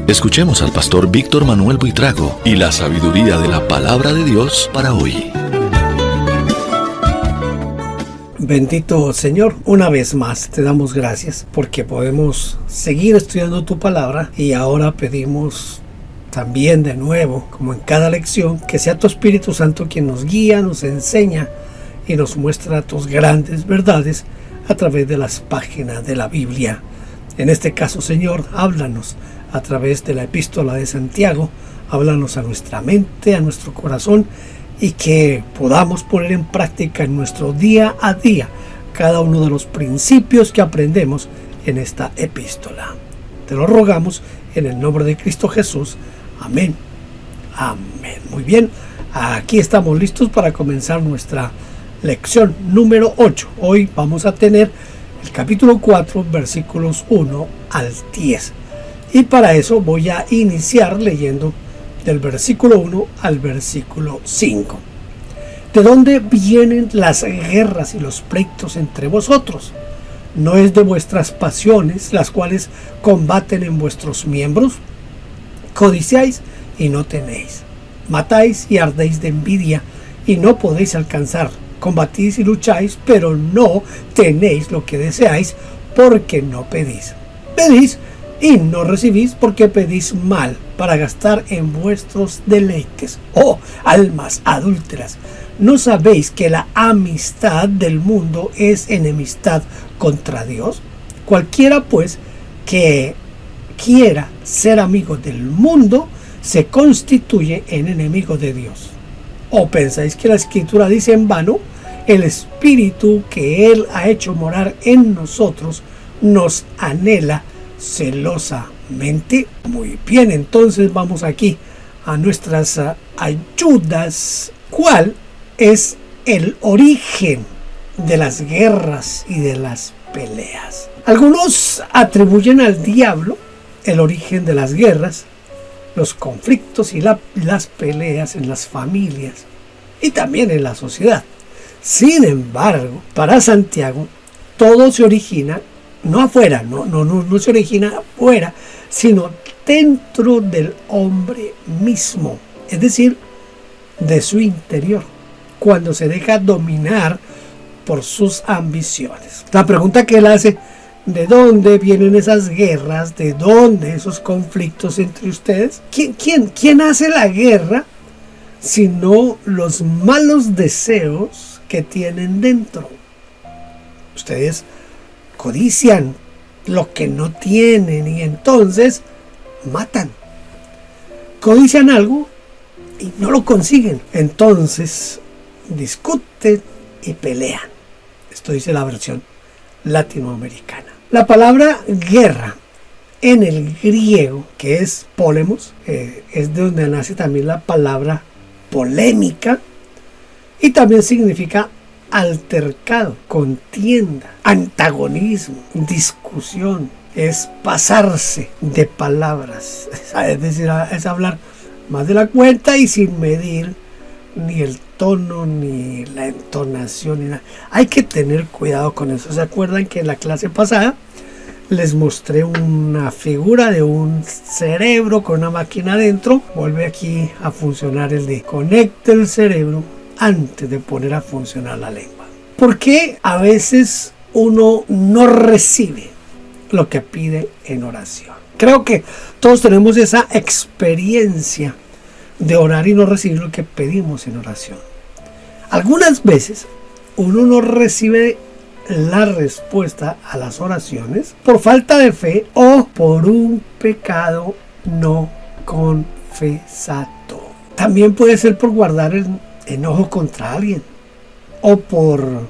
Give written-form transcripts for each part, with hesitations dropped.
Escuchemos al pastor Víctor Manuel Buitrago y la sabiduría de la palabra de Dios para hoy. Bendito Señor, una vez más te damos gracias porque podemos seguir estudiando tu palabra, y ahora pedimos también de nuevo, como en cada lección, que sea tu Espíritu Santo quien nos guía, nos enseña y nos muestra tus grandes verdades a través de las páginas de la Biblia. En este caso, Señor, háblanos a través de la epístola de Santiago, háblanos a nuestra mente, a nuestro corazón, y que podamos poner en práctica en nuestro día a día cada uno de los principios que aprendemos en esta epístola. Te lo rogamos en el nombre de Cristo Jesús. Amén. Amén. Muy bien, aquí estamos listos para comenzar nuestra lección número 8. Hoy vamos a tener el capítulo 4, versículos 1 al 10. Y para eso voy a iniciar leyendo del versículo 1 al versículo 5. ¿De dónde vienen las guerras y los pleitos entre vosotros? ¿No es de vuestras pasiones las cuales combaten en vuestros miembros? Codiciáis y no tenéis. Matáis y ardéis de envidia y no podéis alcanzar. Combatís y lucháis, pero no tenéis lo que deseáis, porque no pedís. Pedís y no recibís, porque pedís mal, para gastar en vuestros deleites. ¡Oh, almas adúlteras! ¿No sabéis que la amistad del mundo es enemistad contra Dios? Cualquiera, pues, que quiera ser amigo del mundo, se constituye en enemigo de Dios. ¿O pensáis que la Escritura dice en vano? El Espíritu que Él ha hecho morar en nosotros nos anhela celosamente. Muy bien, entonces vamos aquí a nuestras ayudas. ¿Cuál es el origen de las guerras y de las peleas? Algunos atribuyen al diablo el origen de las guerras, los conflictos y las peleas en las familias y también en la sociedad. Sin embargo, para Santiago, todo se origina no afuera, no se origina afuera, sino dentro del hombre mismo, es decir, de su interior, cuando se deja dominar por sus ambiciones. La pregunta que él hace: ¿de dónde vienen esas guerras? ¿De dónde esos conflictos entre ustedes? ¿Quién hace la guerra sino los malos deseos que tienen dentro? Ustedes codician lo que no tienen y entonces matan. Codician algo y no lo consiguen, entonces discuten y pelean. Esto dice la versión latinoamericana. La palabra guerra en el griego, que es polemos, es de donde nace también la palabra polémica, y también significa altercado, contienda, antagonismo, discusión. Es pasarse de palabras, es decir, es hablar más de la cuenta y sin medir ni el tono ni la entonación ni nada. Hay que tener cuidado con eso. ¿Se acuerdan que en la clase pasada les mostré una figura de un cerebro con una máquina adentro? Vuelve aquí a funcionar el de conecte el cerebro antes de poner a funcionar la lengua. ¿Por qué a veces uno no recibe lo que pide en oración? Creo que todos tenemos esa experiencia de orar y no recibir lo que pedimos en oración. Algunas veces uno no recibe la respuesta a las oraciones por falta de fe o por un pecado no confesado. También puede ser por guardar el enojo contra alguien o por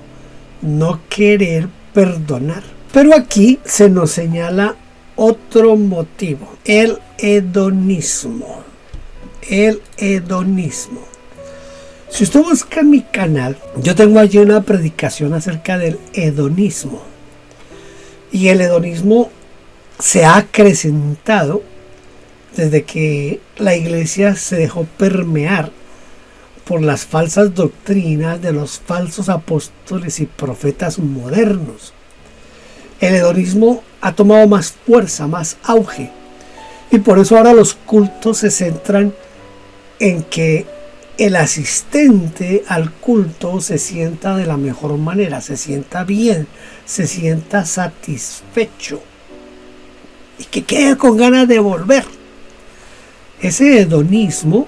no querer perdonar. Pero aquí se nos señala otro motivo: el hedonismo. El hedonismo. Si usted busca en mi canal, yo tengo allí una predicación acerca del hedonismo. Y el hedonismo se ha acrecentado desde que la iglesia se dejó permear por las falsas doctrinas de los falsos apóstoles y profetas modernos. el hedonismo ha tomado más fuerza, más auge. Y por eso ahora los cultos se centran en que el asistente al culto se sienta de la mejor manera, se sienta bien, se sienta satisfecho y que quede con ganas de volver. Ese hedonismo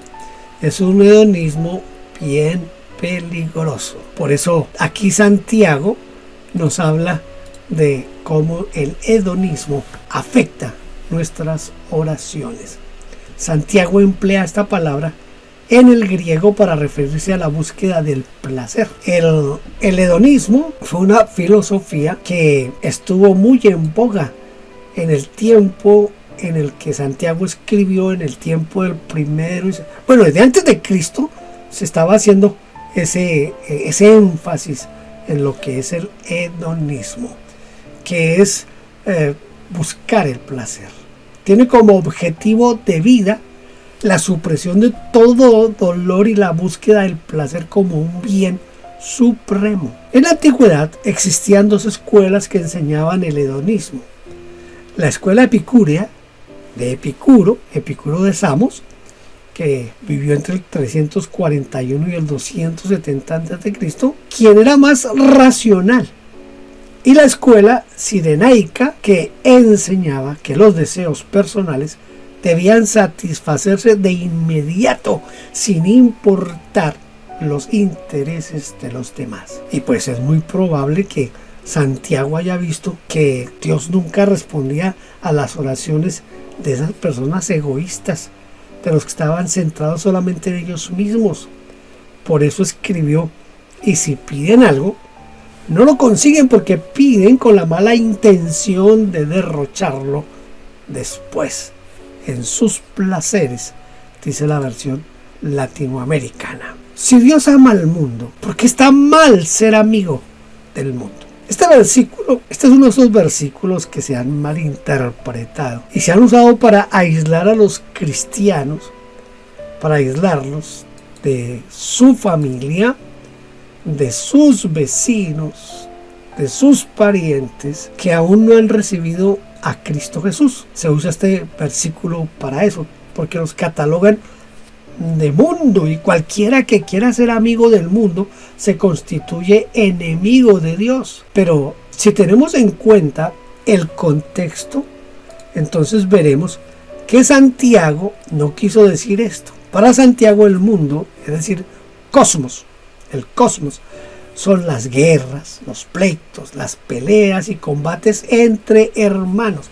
es un hedonismo bien peligroso. Por eso aquí Santiago nos habla de cómo el hedonismo afecta nuestras oraciones. Santiago emplea esta palabra en el griego para referirse a la búsqueda del placer. El hedonismo fue una filosofía que estuvo muy en boga en el tiempo en el que Santiago escribió, en el tiempo del primero, bueno, desde antes de Cristo se estaba haciendo ese énfasis en lo que es el hedonismo, que es buscar el placer. Tiene como objetivo de vida la supresión de todo dolor y la búsqueda del placer como un bien supremo. En la antigüedad existían dos escuelas que enseñaban el hedonismo. La escuela epicúrea de Epicuro de Samos, que vivió entre el 341 y el 270 a.C., quien era más racional. Y la escuela cirenaica, que enseñaba que los deseos personales debían satisfacerse de inmediato, sin importar los intereses de los demás. Y pues es muy probable que Santiago haya visto que Dios nunca respondía a las oraciones de esas personas egoístas, de los que estaban centrados solamente en ellos mismos. Por eso escribió: y si piden algo, no lo consiguen porque piden con la mala intención de derrocharlo después en sus placeres, dice la versión latinoamericana. Si Dios ama al mundo, ¿por qué está mal ser amigo del mundo? Este es uno de esos versículos que se han malinterpretado y se han usado para aislar a los cristianos, para aislarlos de su familia, de sus vecinos, de sus parientes que aún no han recibido a Cristo Jesús. Se usa este versículo para eso, porque los catalogan de mundo, y cualquiera que quiera ser amigo del mundo se constituye enemigo de Dios. Pero si tenemos en cuenta el contexto, entonces veremos que Santiago no quiso decir esto. Para Santiago el mundo, es decir, el cosmos, son las guerras, los pleitos, las peleas y combates entre hermanos,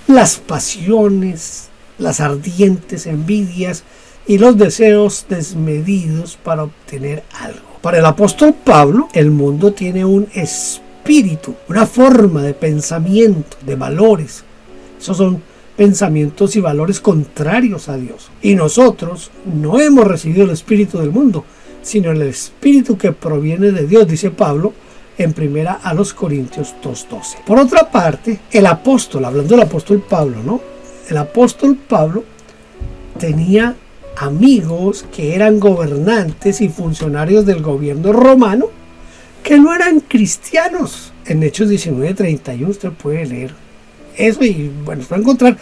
las pasiones, las ardientes envidias y los deseos desmedidos para obtener algo. Para el apóstol Pablo, el mundo tiene un espíritu, una forma de pensamiento, de valores. Esos son pensamientos y valores contrarios a Dios. Y nosotros no hemos recibido el espíritu del mundo, sino el espíritu que proviene de Dios, dice Pablo en 1 Corintios 2:12. Por otra parte, el apóstol, hablando del apóstol Pablo, ¿no? El apóstol Pablo tenía amigos que eran gobernantes y funcionarios del gobierno romano que no eran cristianos. En Hechos 19:31 usted puede leer eso y bueno, usted va a encontrar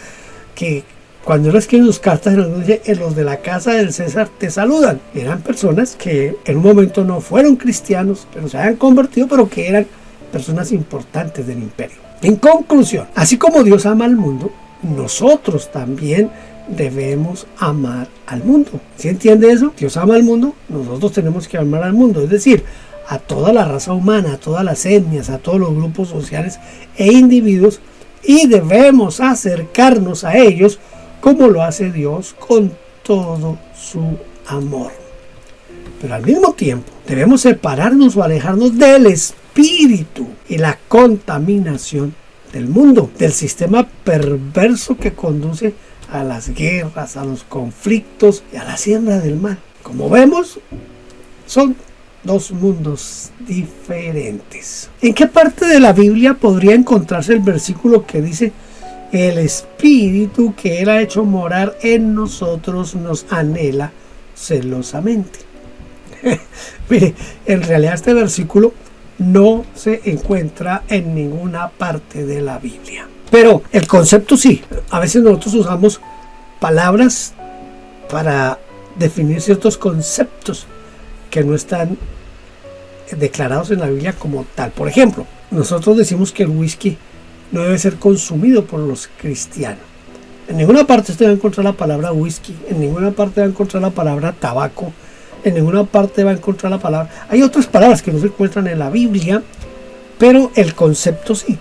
que cuando él escribe sus cartas, los de la casa del César te saludan. Eran personas que en un momento no fueron cristianos, pero se habían convertido, pero que eran personas importantes del imperio. En conclusión, así como Dios ama al mundo, nosotros también debemos amar al mundo. ¿Sí entiende eso? Dios ama al mundo, nosotros tenemos que amar al mundo. Es decir, a toda la raza humana, a todas las etnias, a todos los grupos sociales e individuos, y debemos acercarnos a ellos como lo hace Dios con todo su amor. Pero al mismo tiempo debemos separarnos o alejarnos del espíritu y la contaminación del mundo, del sistema perverso que conduce a las guerras, a los conflictos y a la siembra del mal. Como vemos, son dos mundos diferentes. ¿En qué parte de la Biblia podría encontrarse el versículo que dice: el espíritu que Él ha hecho morar en nosotros nos anhela celosamente? Mire, en realidad este versículo no se encuentra en ninguna parte de la Biblia. Pero el concepto sí. A veces nosotros usamos palabras para definir ciertos conceptos que no están declarados en la Biblia como tal. Por ejemplo, nosotros decimos que el whisky no debe ser consumido por los cristianos. En ninguna parte usted va a encontrar la palabra whisky, en ninguna parte va a encontrar la palabra tabaco, en ninguna parte va a encontrar la palabra... Hay otras palabras que no se encuentran en la Biblia, pero el concepto sí.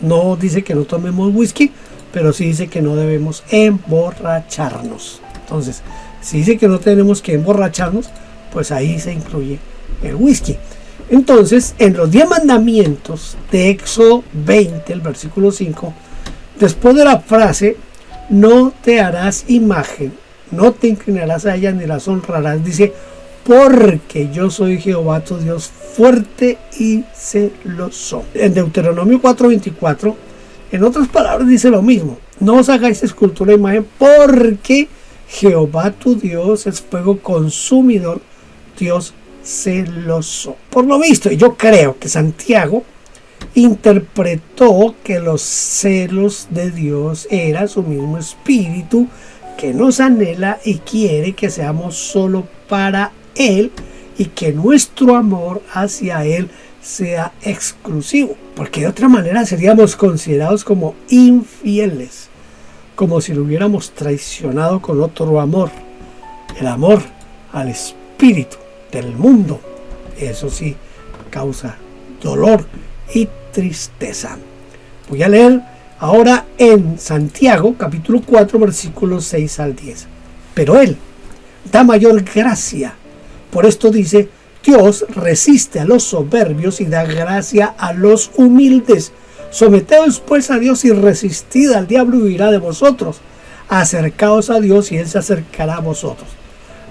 No dice que no tomemos whisky, pero sí dice que no debemos emborracharnos. Entonces, si dice que no tenemos que emborracharnos, pues ahí se incluye el whisky. Entonces, en los 10 mandamientos de Éxodo 20, el versículo 5, después de la frase, no te harás imagen, no te inclinarás a ella ni las honrarás, dice, porque yo soy Jehová tu Dios fuerte y celoso. En Deuteronomio 4:24, en otras palabras dice lo mismo, no os hagáis escultura de imagen, porque Jehová tu Dios es fuego consumidor, Dios celoso. Por lo visto, yo creo que Santiago interpretó que los celos de Dios era su mismo espíritu que nos anhela y quiere que seamos solo para Él y que nuestro amor hacia Él sea exclusivo, porque de otra manera seríamos considerados como infieles, como si lo hubiéramos traicionado con otro amor, el amor al espíritu del mundo. Eso sí causa dolor y tristeza. Voy a leer ahora en Santiago capítulo 4 versículos 6 al 10. Pero Él da mayor gracia. Por esto dice, Dios resiste a los soberbios y da gracia a los humildes. Someteos pues a Dios y resistid al diablo y huirá de vosotros. Acercaos a Dios y Él se acercará a vosotros.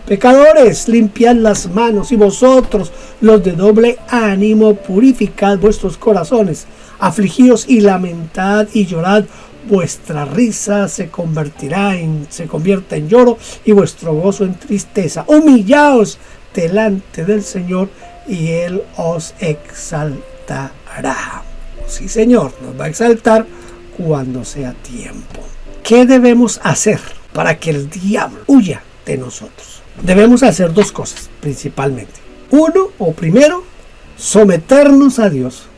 Pecadores, limpiad las manos, y vosotros, los de doble ánimo, purificad vuestros corazones. Afligíos y lamentad y llorad. Vuestra risa se convierte en lloro y vuestro gozo en tristeza. Humillaos delante del Señor y Él os exaltará. Sí, Señor, nos va a exaltar cuando sea tiempo. ¿Qué debemos hacer para que el diablo huya de nosotros? Debemos hacer dos cosas principalmente. Primero, someternos a Dios.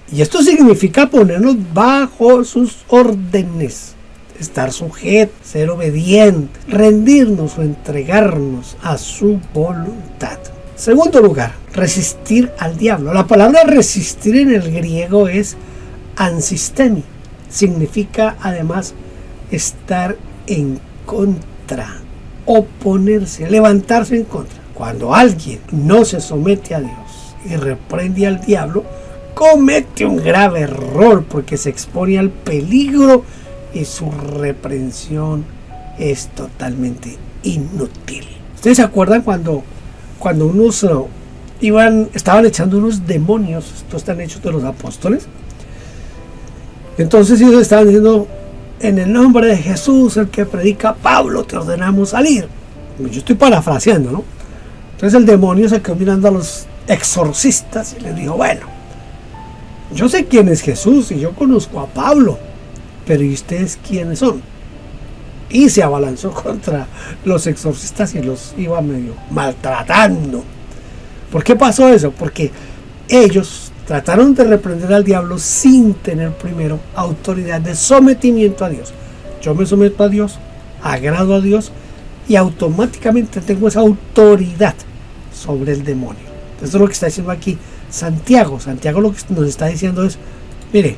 Y esto significa ponernos bajo sus órdenes, estar sujetos, ser obedientes, rendirnos o entregarnos a su voluntad. Segundo lugar, resistir al diablo. La palabra resistir en el griego es ansistemi. Significa además estar en contra, oponerse, levantarse en contra. Cuando alguien no se somete a Dios y reprende al diablo, comete un grave error porque se expone al peligro y su reprensión es totalmente inútil. ¿Ustedes se acuerdan cuando unos estaban echando unos demonios? Estos están hechos de los apóstoles. Entonces ellos estaban diciendo, en el nombre de Jesús, el que predica Pablo, te ordenamos salir. Yo estoy parafraseando, ¿no? Entonces el demonio se quedó mirando a los exorcistas y les dijo, bueno, yo sé quién es Jesús y yo conozco a Pablo, pero ¿y ustedes quiénes son? Y se abalanzó contra los exorcistas y los iba medio maltratando. ¿Por qué pasó eso? Porque ellos trataron de reprender al diablo sin tener primero autoridad de sometimiento a Dios. Yo me someto a Dios, agrado a Dios y automáticamente tengo esa autoridad sobre el demonio. Eso es lo que está diciendo aquí Santiago. Santiago lo que nos está diciendo es, mire,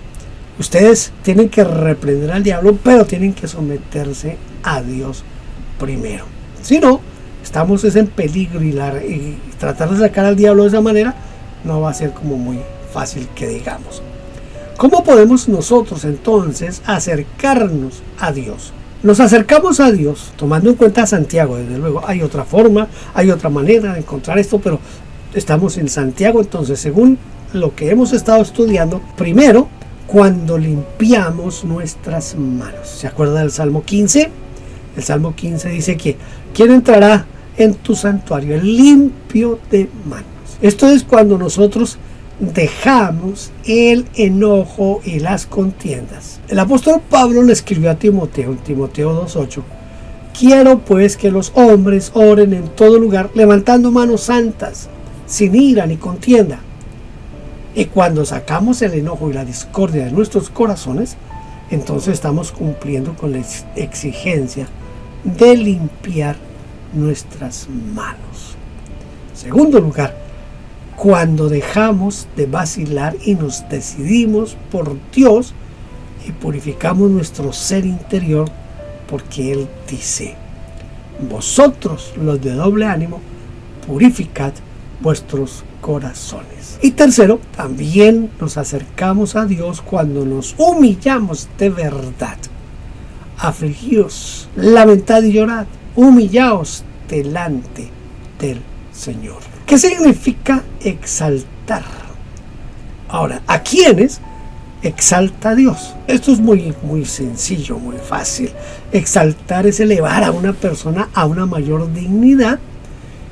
ustedes tienen que reprender al diablo, pero tienen que someterse a Dios primero. Si no, estamos en peligro y tratar de sacar al diablo de esa manera no va a ser como muy fácil que digamos. ¿Cómo podemos nosotros entonces acercarnos a Dios? Nos acercamos a Dios tomando en cuenta a Santiago, desde luego. Hay otra forma, hay otra manera de encontrar esto, pero estamos en Santiago. Entonces, según lo que hemos estado estudiando, primero, cuando limpiamos nuestras manos. ¿Se acuerda del Salmo 15? El Salmo 15 dice que ¿quién entrará en tu santuario? El limpio de manos. Esto es cuando nosotros dejamos el enojo y las contiendas. El apóstol Pablo le escribió a Timoteo en Timoteo 2:8: quiero pues que los hombres oren en todo lugar, levantando manos santas, sin ira ni contienda. Y cuando sacamos el enojo y la discordia de nuestros corazones, entonces estamos cumpliendo con la exigencia de limpiar nuestras manos. Segundo lugar, cuando dejamos de vacilar y nos decidimos por Dios y purificamos nuestro ser interior, porque Él dice: vosotros los de doble ánimo, purificad vuestros corazones. Y tercero, también nos acercamos a Dios cuando nos humillamos de verdad. Afligíos, lamentad y llorad, humillaos delante del Señor. ¿Qué significa exaltar? Ahora, ¿a quiénes exalta a Dios? Esto es muy sencillo, muy fácil. Exaltar es elevar a una persona a una mayor dignidad,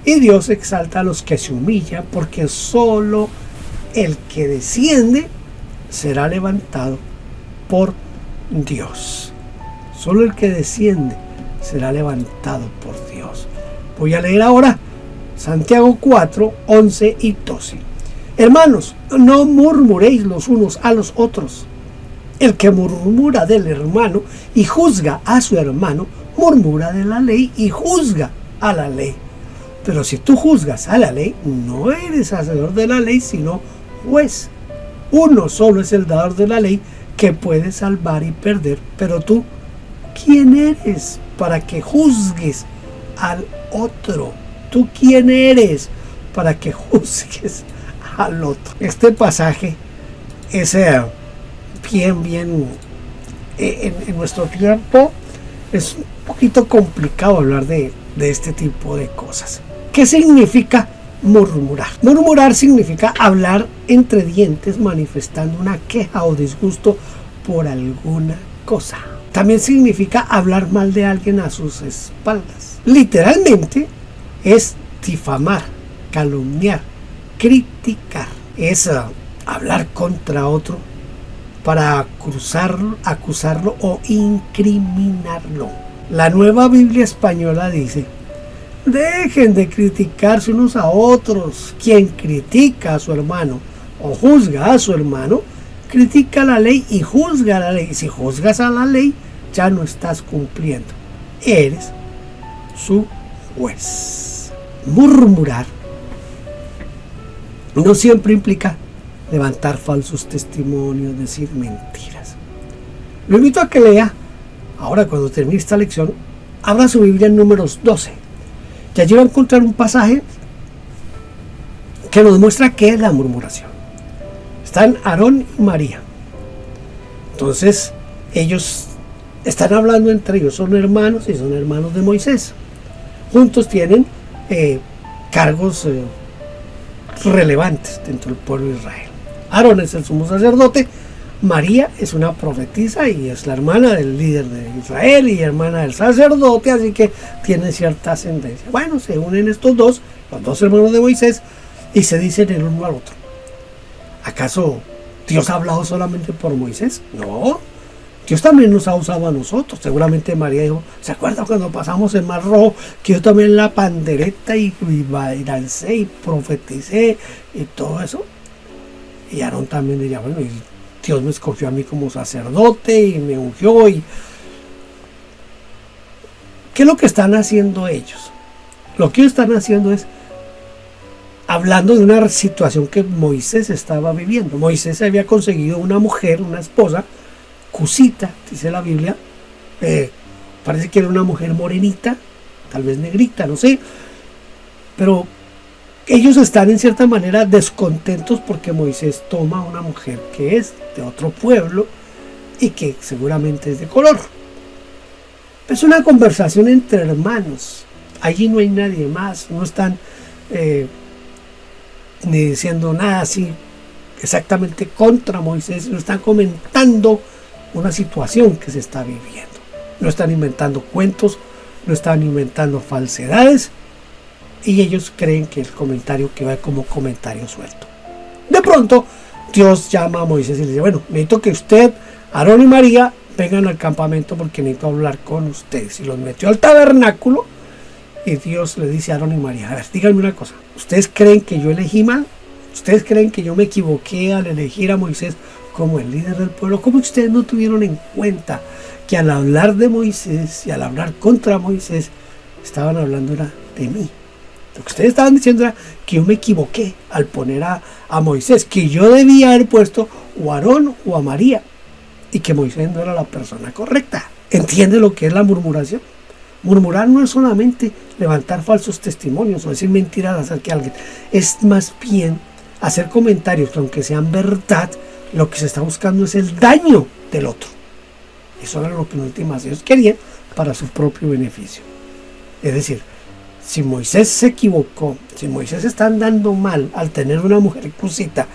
y Dios exalta a los que se humillan, porque solo el que desciende será levantado por Dios. Solo el que desciende será levantado por Dios. Voy a leer ahora Santiago 4, 11 y 12. Hermanos, no murmuréis los unos a los otros. El que murmura del hermano y juzga a su hermano, murmura de la ley y juzga a la ley. Pero si tú juzgas a la ley, no eres hacedor de la ley, sino juez. Uno solo es el dador de la ley, que puede salvar y perder. Pero tú, ¿quién eres para que juzgues al otro? ¿Tú quién eres para que juzgues al otro? Este pasaje es bien en nuestro tiempo es un poquito complicado hablar de este tipo de cosas. ¿Qué significa murmurar? Murmurar significa hablar entre dientes, manifestando una queja o disgusto por alguna cosa. También significa hablar mal de alguien a sus espaldas. Literalmente es difamar, calumniar, criticar. Es hablar contra otro para acusarlo o incriminarlo. La Nueva Biblia Española dice: dejen de criticarse unos a otros. Quien critica a su hermano o juzga a su hermano, critica la ley y juzga la ley. Si juzgas a la ley, ya no estás cumpliendo. Eres su juez. Murmurar no siempre implica levantar falsos testimonios, decir mentiras. Lo invito a que lea, ahora cuando termine esta lección, abra su Biblia en Números 12. Y allí va a encontrar un pasaje que nos muestra qué es la murmuración. Están Aarón y María. Entonces, ellos están hablando entre ellos, son hermanos y son hermanos de Moisés. Juntos tienen cargos relevantes dentro del pueblo de Israel. Aarón es el sumo sacerdote, María es una profetisa y es la hermana del líder de Israel y hermana del sacerdote, así que tiene cierta ascendencia. Bueno, se unen estos dos, los dos hermanos de Moisés, y se dicen el uno al otro: ¿acaso Dios ha hablado solamente por Moisés? No, Dios también nos ha usado a nosotros. Seguramente María dijo: ¿se acuerda cuando pasamos el Mar Rojo? Que yo tomé la pandereta y dancé y profeticé y todo eso. Y Aarón también diría: bueno, y Dios me escogió a mí como sacerdote y me ungió. Y ¿qué es lo que están haciendo ellos? Lo que ellos están haciendo es hablando de una situación que Moisés estaba viviendo. Moisés había conseguido una mujer, una esposa, Cusita, dice la Biblia. Parece que era una mujer morenita, tal vez negrita, no sé. Pero ellos están en cierta manera descontentos porque Moisés toma a una mujer que es de otro pueblo y que seguramente es de color. Es una conversación entre hermanos. Allí no hay nadie más, no están ni diciendo nada así exactamente contra Moisés, no están comentando una situación que se está viviendo. No están inventando cuentos, no están inventando falsedades, y ellos creen que el comentario que va como comentario suelto. De pronto, Dios llama a Moisés y le dice, bueno, necesito que usted, Aarón y María, vengan al campamento porque necesito hablar con ustedes. Y los metió al tabernáculo y Dios le dice a Aarón y María, a ver, díganme una cosa, ¿ustedes creen que yo elegí mal? ¿Ustedes creen que yo me equivoqué al elegir a Moisés como el líder del pueblo? ¿Cómo ustedes no tuvieron en cuenta que al hablar de Moisés y al hablar contra Moisés estaban hablando era de mí? Lo que ustedes estaban diciendo era que yo me equivoqué al poner a Moisés, que yo debía haber puesto o a Aarón o a María y que Moisés no era la persona correcta. ¿Entiende lo que es la murmuración? Murmurar no es solamente levantar falsos testimonios o decir mentiras acerca de alguien, es más bien hacer comentarios que aunque sean verdad, lo que se está buscando es el daño del otro. Eso era lo que en últimas ellos querían para su propio beneficio. Es decir, si Moisés se equivocó, si Moisés está andando mal al tener una mujer cusita,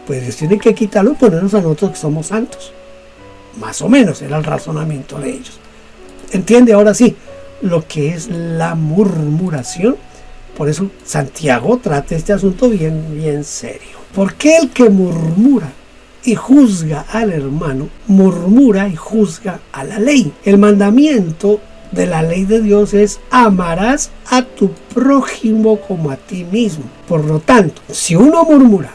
pues Dios tiene que quitarlo y ponernos a nosotros que somos santos. Más o menos era el razonamiento de ellos. ¿Entiende ahora sí lo que es la murmuración? Por eso Santiago trata este asunto bien serio. Porque el que murmura y juzga al hermano, murmura y juzga a la ley. El mandamiento de la ley de Dios es amarás a tu prójimo como a ti mismo. Por lo tanto, si uno murmura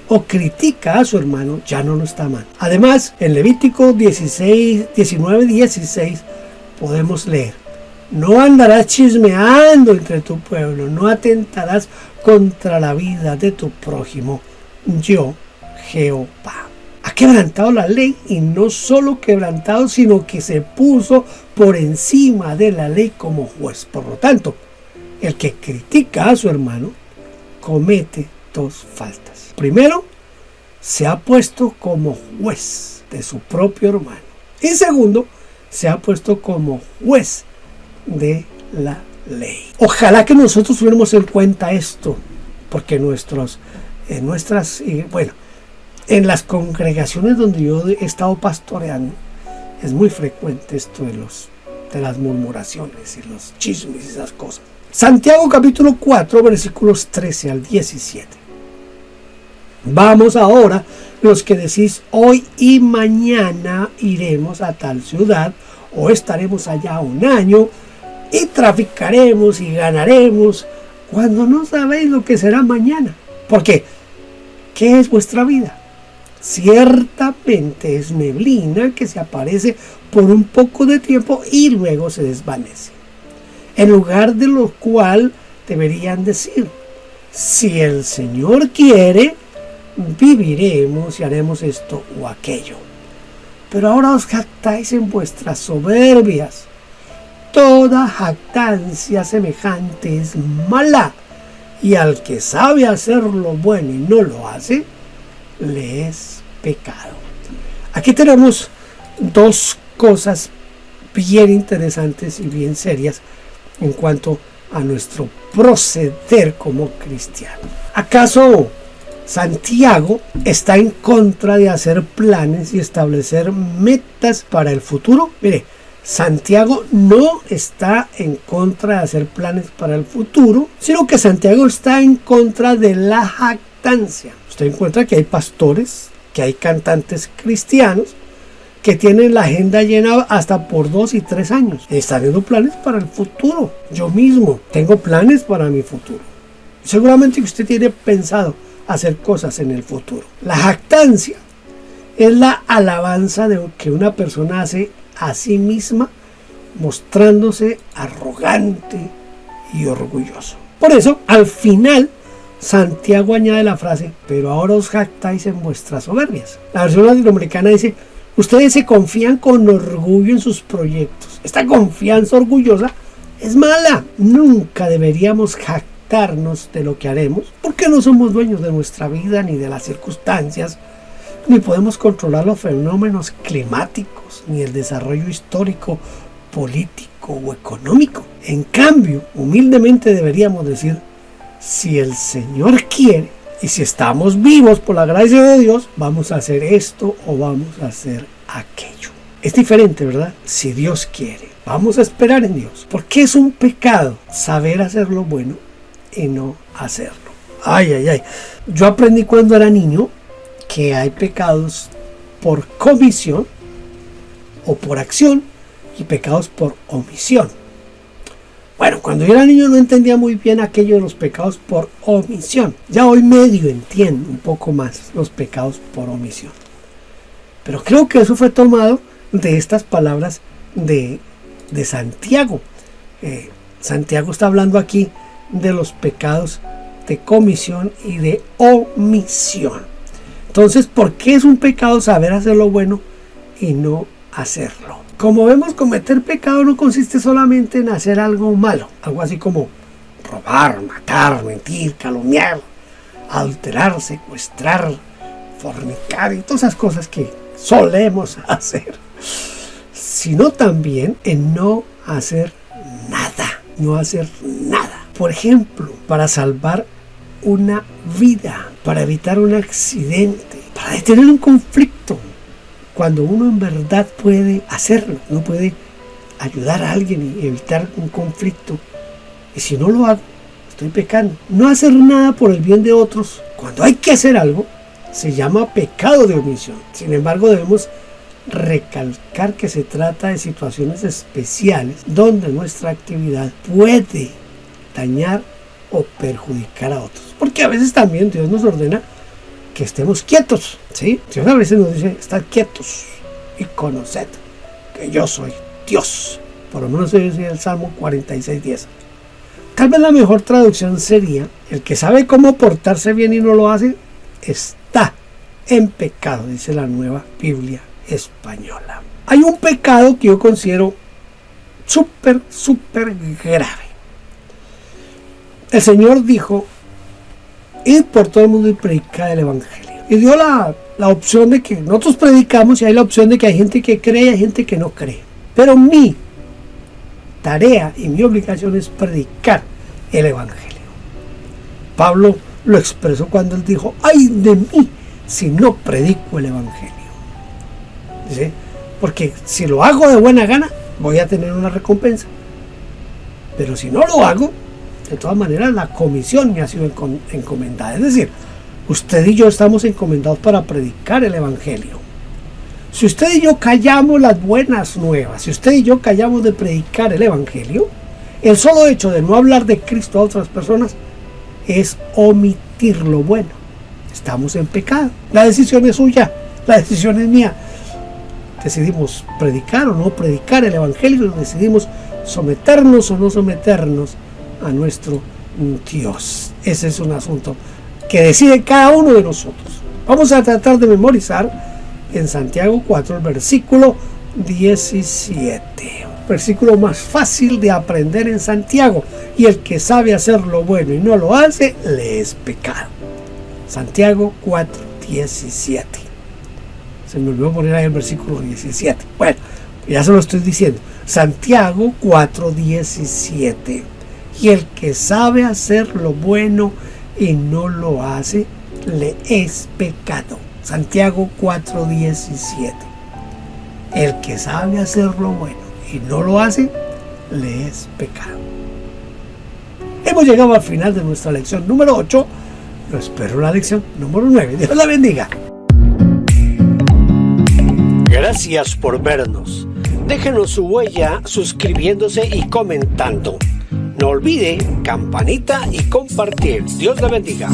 o critica a su hermano, ya no lo está amando. Además, en Levítico 19:16 podemos leer: no andarás chismeando entre tu pueblo, no atentarás contra la vida de tu prójimo, yo, Jehová. Ha quebrantado la ley, y no solo quebrantado, sino que se puso por encima de la ley como juez. Por lo tanto, el que critica a su hermano comete dos faltas. Primero, se ha puesto como juez de su propio hermano. Y segundo, se ha puesto como juez de la ley. Ojalá que nosotros tuviéramos en cuenta esto, porque en las congregaciones donde yo he estado pastoreando, es muy frecuente esto de las murmuraciones y los chismes y esas cosas. Santiago capítulo 4, versículos 13 al 17. Vamos ahora, los que decís hoy y mañana iremos a tal ciudad, o estaremos allá un año, y traficaremos y ganaremos, cuando no sabéis lo que será mañana. ¿Por qué? ¿Qué es vuestra vida? Ciertamente es neblina que se aparece por un poco de tiempo y luego se desvanece. En lugar de lo cual deberían decir: si el Señor quiere, viviremos y haremos esto o aquello. Pero ahora os jactáis en vuestras soberbias. Toda jactancia semejante es mala, y al que sabe hacer lo bueno y no lo hace, le es pecado. Aquí tenemos dos cosas bien interesantes y bien serias en cuanto a nuestro proceder como cristianos. ¿Acaso Santiago está en contra de hacer planes y establecer metas para el futuro? Mire, Santiago no está en contra de hacer planes para el futuro, sino que Santiago está en contra de la jactancia. Usted encuentra que hay pastores, que hay cantantes cristianos que tienen la agenda llena hasta por 2 y 3 años. Están haciendo planes para el futuro. Yo mismo tengo planes para mi futuro. Seguramente que usted tiene pensado hacer cosas en el futuro. La jactancia es la alabanza de que una persona hace a sí misma, mostrándose arrogante y orgulloso. Por eso, al final, Santiago añade la frase: pero ahora os jactáis en vuestras soberbias. La versión latinoamericana dice: ustedes se confían con orgullo en sus proyectos. Esta confianza orgullosa es mala. Nunca deberíamos jactarnos de lo que haremos, porque no somos dueños de nuestra vida ni de las circunstancias, ni podemos controlar los fenómenos climáticos, ni el desarrollo histórico, político o económico. En cambio, humildemente deberíamos decir: si el Señor quiere, y si estamos vivos por la gracia de Dios, vamos a hacer esto o vamos a hacer aquello. Es diferente, ¿verdad? Si Dios quiere, vamos a esperar en Dios. Porque es un pecado saber hacer lo bueno y no hacerlo. Ay, ay, ay. Yo aprendí cuando era niño que hay pecados por comisión o por acción y pecados por omisión. Bueno, cuando yo era niño no entendía muy bien aquello de los pecados por omisión. Ya hoy medio entiendo un poco más los pecados por omisión. Pero creo que eso fue tomado de estas palabras de Santiago. Santiago está hablando aquí de los pecados de comisión y de omisión. Entonces, ¿por qué es un pecado saber hacer lo bueno y no hacerlo? Como vemos, cometer pecado no consiste solamente en hacer algo malo, algo así como robar, matar, mentir, calumniar, adulterar, secuestrar, fornicar y todas esas cosas que solemos hacer, sino también en no hacer nada, no hacer nada. Por ejemplo, para salvar una vida, para evitar un accidente, para detener un conflicto, cuando uno en verdad puede hacerlo, uno puede ayudar a alguien y evitar un conflicto. Y si no lo hago, estoy pecando. No hacer nada por el bien de otros, cuando hay que hacer algo, se llama pecado de omisión. Sin embargo, debemos recalcar que se trata de situaciones especiales donde nuestra actividad puede dañar o perjudicar a otros. Porque a veces también Dios nos ordena que estemos quietos, ¿sí? Dios a veces nos dice, estad quietos y conoced que yo soy Dios. Por lo menos eso dice el Salmo 46:10. Tal vez la mejor traducción sería, el que sabe cómo portarse bien y no lo hace, está en pecado, dice la Nueva Biblia Española. Hay un pecado que yo considero súper grave. El Señor dijo, id por todo el mundo y predicad el Evangelio. Y dio la opción de que nosotros predicamos y hay la opción de que hay gente que cree y hay gente que no cree. Pero mi tarea y mi obligación es predicar el Evangelio. Pablo lo expresó cuando él dijo, ay de mí si no predico el Evangelio. ¿Sí? Porque si lo hago de buena gana, voy a tener una recompensa. Pero si no lo hago, de todas maneras la comisión me ha sido encomendada. Es decir, usted y yo estamos encomendados para predicar el Evangelio. Si usted y yo callamos las buenas nuevas, si usted y yo callamos de predicar el Evangelio, el solo hecho de no hablar de Cristo a otras personas es omitir lo bueno. Estamos en pecado. La decisión es suya, la decisión es mía. Decidimos predicar o no predicar el Evangelio, decidimos someternos o no someternos a nuestro Dios. Ese es un asunto que decide cada uno de nosotros. Vamos a tratar de memorizar en Santiago 4 el versículo 17. Versículo más fácil de aprender en Santiago. Y el que sabe hacer lo bueno y no lo hace, le es pecado. Santiago 4:17. Se me olvidó poner ahí el versículo 17. Bueno, ya se lo estoy diciendo. Santiago 4:17. Y el que sabe hacer lo bueno y no lo hace, le es pecado. Santiago 4:17. El que sabe hacer lo bueno y no lo hace, le es pecado. Hemos llegado al final de nuestra lección número 8. Lo espero en la lección número 9. Dios la bendiga. Gracias por vernos. Déjenos su huella suscribiéndose y comentando. No olvide campanita y compartir. Dios la bendiga.